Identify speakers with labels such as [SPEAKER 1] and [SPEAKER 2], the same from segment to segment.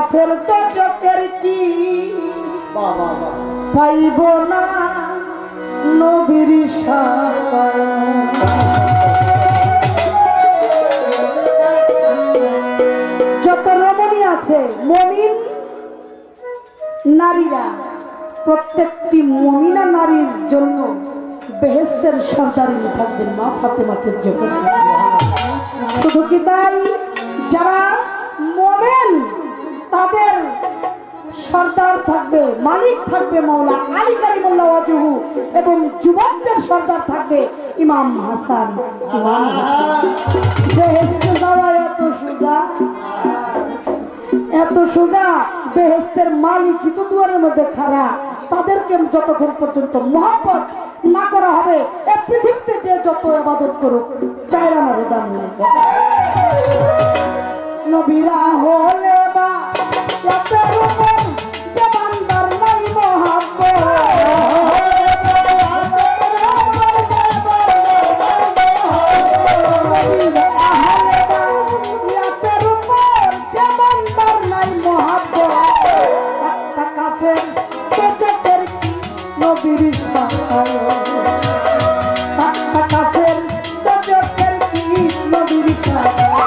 [SPEAKER 1] কাফের তো চোখের কি পাইব না নবীর সাফায়াত। যত রমণী আছে মুমিন নারীরা, প্রত্যেকটি মুমিনা নারীর জন্য বেহেশতের সর্দারিনী থাকবেন মা ফাতেমাতুল জোহরা। শুধু কি তাই, যারা মুমিন তাদের সর্দার থাকবে, মালিক থাকবে মাওলা আলী কারিমুল্লাহ ওয়াজহু, এবং যুবকদের সর্দার থাকবে ইমাম হাসান। বেহেশতে যাওয়া এত সোজা, এত সোজা। বেহেশতের মালিকই তো দুয়ারের মধ্যে খাড়া। তাদেরকে যতক্ষণ পর্যন্ত মহব্বত না করা হবে, এই পৃথিবীতে যে যত ইবাদত করুক চাইরা না দাম নেই। নবীরা হলে বা রাতের উপর যে বান্দার নাই মহব্বত, রাতের উপর যে বান্দার নাই মহব্বত, একটা কাফের চোখের নবীর সাফায়াত, একটা কাফের চোখের কি নবীর সাফায়াত।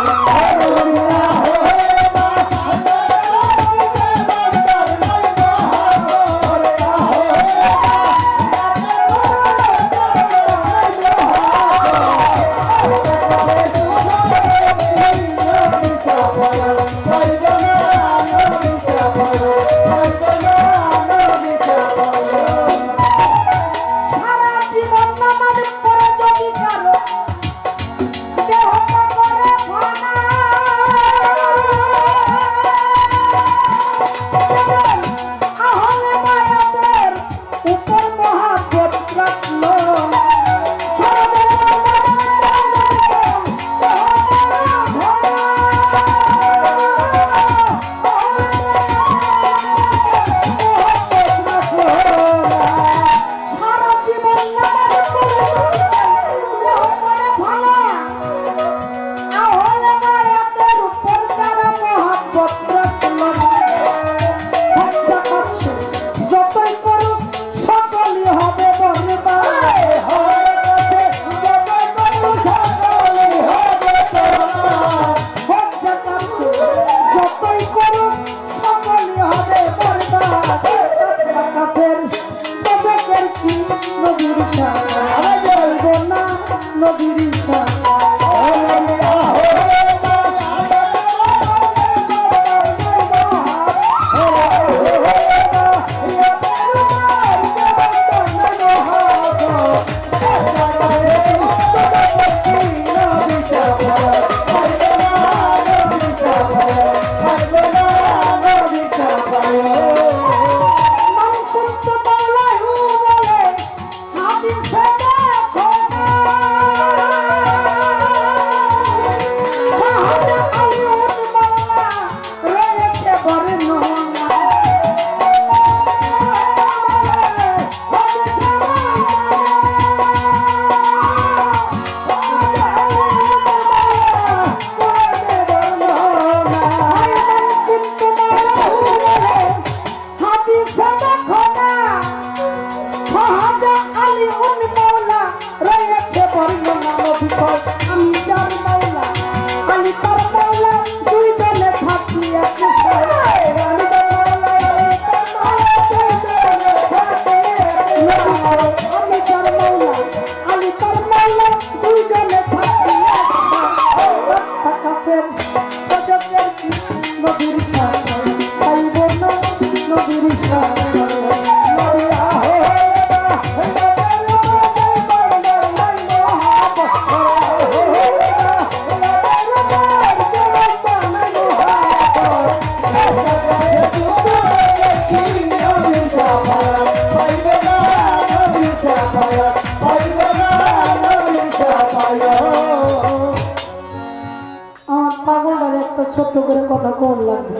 [SPEAKER 1] ছোট্ট করে কথা কম লাগবে।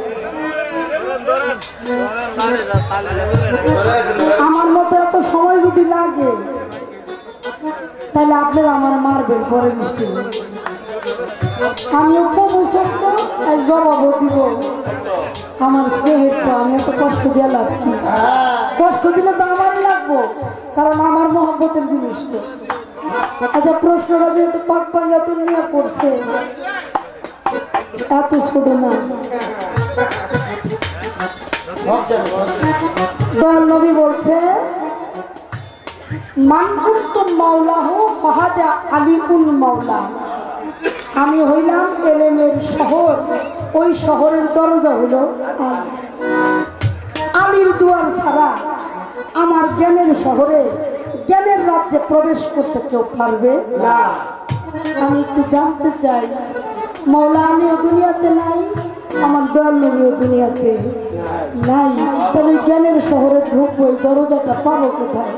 [SPEAKER 1] আমার মতো এত সময় যদি লাগে তাহলে আপনারা আমার মারবেন পরে বৃষ্টি। আমিও প্রমোশন তো জবাবও দিব। আমার স্নেহের তো আমি এত কষ্ট দিয়ে লাভ কি? কষ্ট দিলে তো আমারই লাগবো, কারণ আমার মহব্বতের জিনিস তো। আচ্ছা, প্রশ্নটা যেহেতু পাক পাঞ্জাতুন নিয়ে পড়ছে, এত ছোট না। দয়াল নবী বলছে, মান কুনতুম মাওলাহু ফাহাজা আলিকুল মাওলা। আমি হইলাম এলেমের শহর, ওই শহরের দরজা হলো আলীর দুয়ার ছাড়া আমার জ্ঞানের শহরে, জ্ঞানের রাজ্যে প্রবেশ করতে কেউ পারবে না। আমি একটু জানতে চাই, মাওলা আলীও দুনিয়াতে নাই, আমার দয়াল নবীও দুনিয়াতে নাই, তাহলে জ্ঞানের শহরে ঢুকবো, দরজাটা পাবো কোথায়?